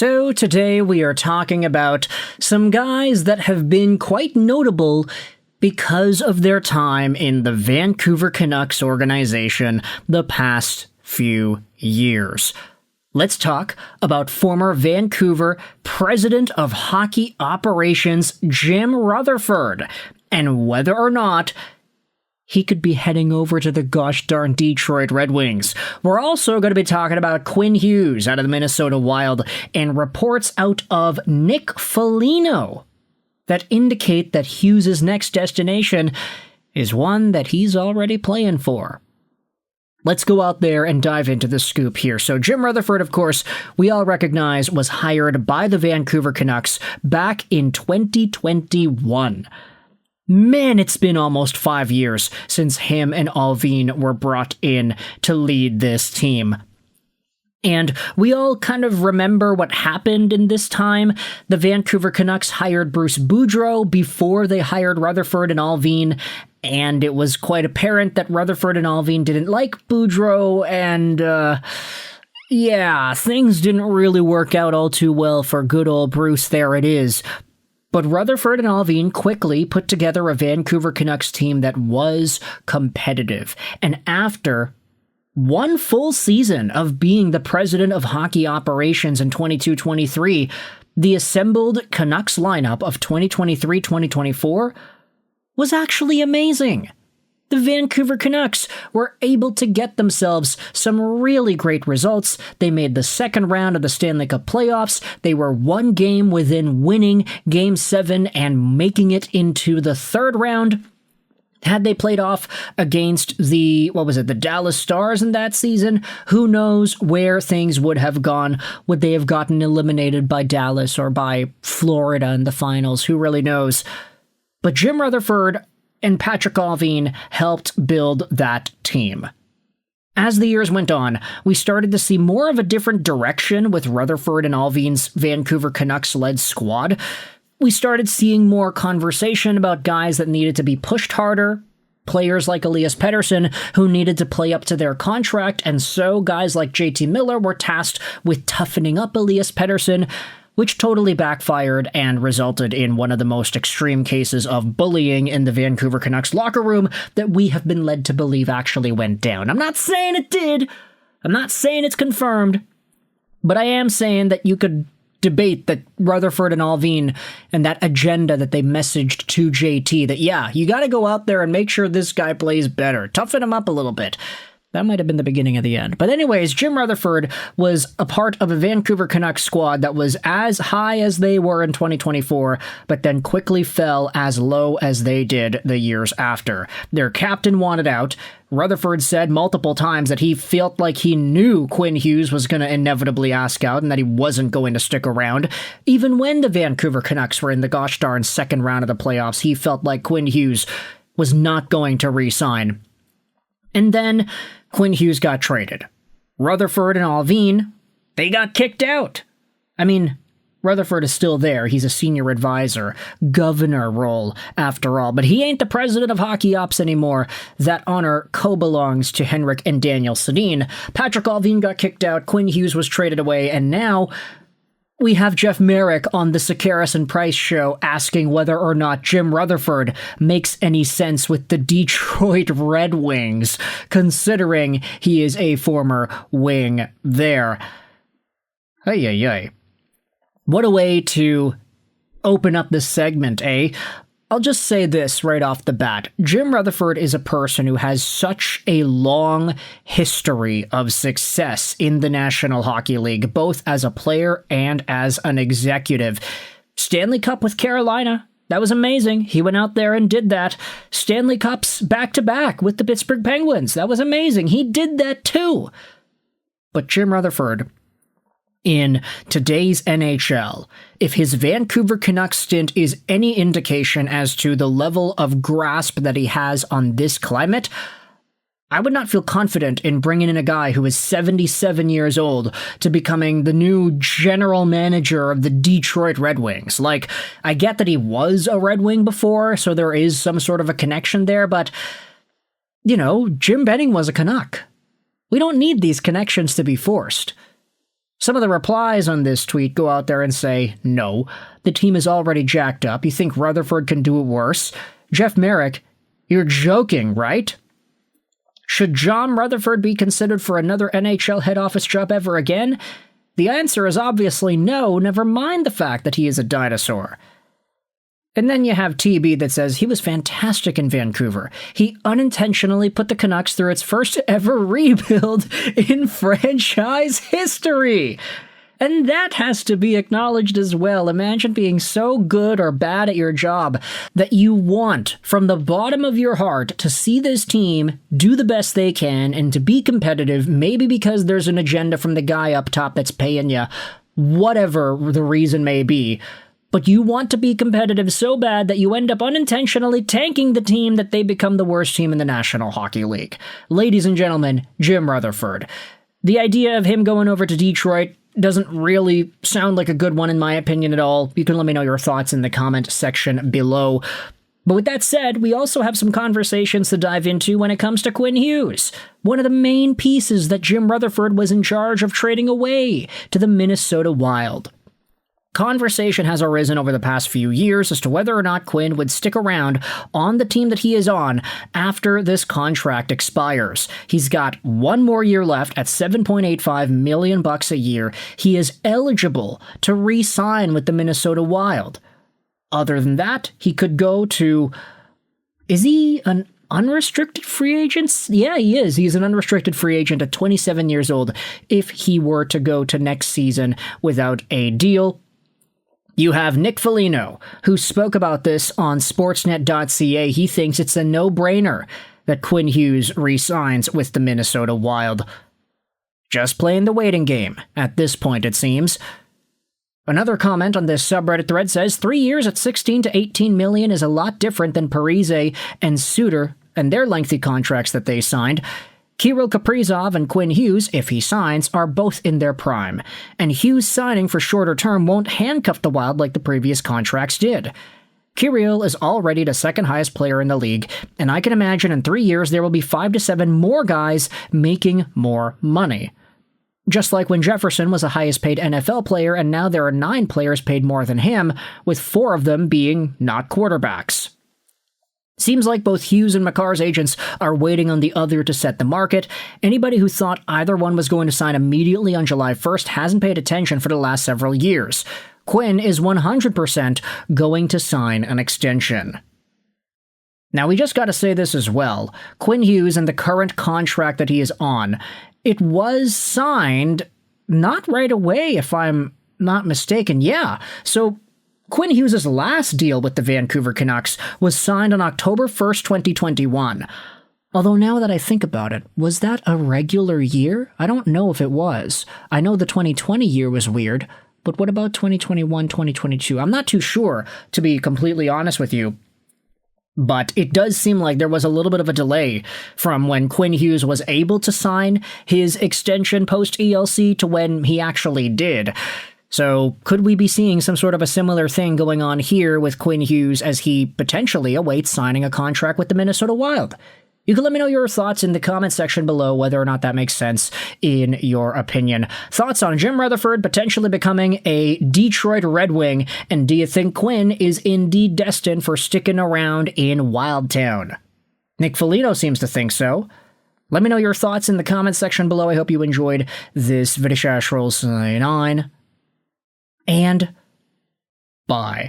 So today we are talking about some guys that have been quite notable because of their time in the Vancouver Canucks organization the past few years. Let's talk about former Vancouver President of Hockey Operations Jim Rutherford and whether or not he could be heading over to the gosh darn Detroit Red Wings. We're also going to be talking about Quinn Hughes out of the Minnesota Wild and reports out of Nick Foligno that indicate that Hughes' next destination is one that he's already playing for. Let's go out there and dive into the scoop here. So Jim Rutherford, of course, we all recognize was hired by the Vancouver Canucks back in 2021. Man, it's been almost 5 years since him and Alvin were brought in to lead this team. And we all kind of remember what happened in this time. The Vancouver Canucks hired Bruce Boudreau before they hired Rutherford and Alvin, and it was quite apparent that Rutherford and Alvin didn't like Boudreau, and things didn't really work out all too well for good old Bruce. There it is. But Rutherford and Alvin quickly put together a Vancouver Canucks team that was competitive. And after one full season of being the president of hockey operations in 22-23, the assembled Canucks lineup of 2023-2024 was actually amazing. The Vancouver Canucks were able to get themselves some really great results. They made the second round of the Stanley Cup Playoffs. They were one game within winning Game 7 and making it into the third round. Had they played off against the Dallas Stars in that season, who knows where things would have gone. Would they have gotten eliminated by Dallas or by Florida in the finals? Who really knows? But Jim Rutherford and Patrick Alvin helped build that team. As the years went on, we started to see more of a different direction with Rutherford and Alvin's Vancouver Canucks-led squad. We started seeing more conversation about guys that needed to be pushed harder, players like Elias Pettersson who needed to play up to their contract, and so guys like JT Miller were tasked with toughening up Elias Pettersson, which totally backfired and resulted in one of the most extreme cases of bullying in the Vancouver Canucks locker room that we have been led to believe actually went down. I'm not saying it did. I'm not saying it's confirmed. But I am saying that you could debate that Rutherford and Alvin and that agenda that they messaged to JT that, yeah, you got to go out there and make sure this guy plays better. Toughen him up a little bit. That might have been the beginning of the end. But anyways, Jim Rutherford was a part of a Vancouver Canucks squad that was as high as they were in 2024, but then quickly fell as low as they did the years after. Their captain wanted out. Rutherford said multiple times that he felt like he knew Quinn Hughes was going to inevitably ask out and that he wasn't going to stick around. Even when the Vancouver Canucks were in the gosh darn second round of the playoffs, he felt like Quinn Hughes was not going to re-sign. And then Quinn Hughes got traded. Rutherford and Alvin, they got kicked out. I mean, Rutherford is still there. He's a senior advisor, governor role after all, but he ain't the president of hockey ops anymore. That honor co-belongs to Henrik and Daniel Sedin. Patrick Alvin got kicked out. Quinn Hughes was traded away, and now we have Jeff Merrick on the Sekeres and Price show asking whether or not Jim Rutherford makes any sense with the Detroit Red Wings, considering he is a former wing there. Ay. What a way to open up this segment, eh? I'll just say this right off the bat. Jim Rutherford is a person who has such a long history of success in the National Hockey League, both as a player and as an executive. Stanley Cup with Carolina. That was amazing. He went out there and did that. Stanley Cups back-to-back with the Pittsburgh Penguins. That was amazing. He did that too. But Jim Rutherford, in today's NHL, if his Vancouver Canucks stint is any indication as to the level of grasp that he has on this climate, I would not feel confident in bringing in a guy who is 77 years old to becoming the new general manager of the Detroit Red Wings. Like, I get that he was a Red Wing before, so there is some sort of a connection there, but, you know, Jim Benning was a Canuck. We don't need these connections to be forced. Some of the replies on this tweet go out there and say, no, the team is already jacked up. You think Rutherford can do it worse? Jeff Merrick, you're joking, right? Should John Rutherford be considered for another NHL head office job ever again? The answer is obviously no, never mind the fact that he is a dinosaur. And then you have TB that says he was fantastic in Vancouver. He unintentionally put the Canucks through its first ever rebuild in franchise history. And that has to be acknowledged as well. Imagine being so good or bad at your job that you want, from the bottom of your heart, to see this team do the best they can and to be competitive, maybe because there's an agenda from the guy up top that's paying you, whatever the reason may be. But you want to be competitive so bad that you end up unintentionally tanking the team that they become the worst team in the National Hockey League. Ladies and gentlemen, Jim Rutherford. The idea of him going over to Detroit doesn't really sound like a good one in my opinion at all. You can let me know your thoughts in the comment section below. But with that said, we also have some conversations to dive into when it comes to Quinn Hughes, one of the main pieces that Jim Rutherford was in charge of trading away to the Minnesota Wild. Conversation has arisen over the past few years as to whether or not Quinn would stick around on the team that he is on after this contract expires. He's got one more year left at $7.85 million a year. He is eligible to re-sign with the Minnesota Wild. Other than that, he could go to... Is he an unrestricted free agent? Yeah, he is. He's an unrestricted free agent at 27 years old if he were to go to next season without a deal. You have Nick Foligno, who spoke about this on Sportsnet.ca. He thinks it's a no-brainer that Quinn Hughes re-signs with the Minnesota Wild. Just playing the waiting game at this point, it seems. Another comment on this subreddit thread says 3 years at 16 to 18 million is a lot different than Parise and Suter and their lengthy contracts that they signed. Kirill Kaprizov and Quinn Hughes, if he signs, are both in their prime, and Hughes signing for shorter term won't handcuff the Wild like the previous contracts did. Kirill is already the second highest player in the league, and I can imagine in 3 years there will be 5 to 7 more guys making more money. Just like when Jefferson was the highest paid NFL player, and now there are 9 players paid more than him, with 4 of them being not quarterbacks. Seems like both Hughes and Makar's agents are waiting on the other to set the market. Anybody who thought either one was going to sign immediately on July 1st hasn't paid attention for the last several years. Quinn is 100% going to sign an extension. Now, we just got to say this as well. Quinn Hughes and the current contract that he is on, it was signed not right away, if I'm not mistaken. Yeah, so Quinn Hughes' last deal with the Vancouver Canucks was signed on October 1st, 2021. Although now that I think about it, was that a regular year? I don't know if it was. I know the 2020 year was weird, but what about 2021, 2022? I'm not too sure, to be completely honest with you. But it does seem like there was a little bit of a delay from when Quinn Hughes was able to sign his extension post-ELC to when he actually did. So could we be seeing some sort of a similar thing going on here with Quinn Hughes as he potentially awaits signing a contract with the Minnesota Wild? You can let me know your thoughts in the comment section below, whether or not that makes sense in your opinion. Thoughts on Jim Rutherford potentially becoming a Detroit Red Wing, and do you think Quinn is indeed destined for sticking around in Wildtown? Nick Foligno seems to think so. Let me know your thoughts in the comment section below. I hope you enjoyed this video. Sign on. And bye.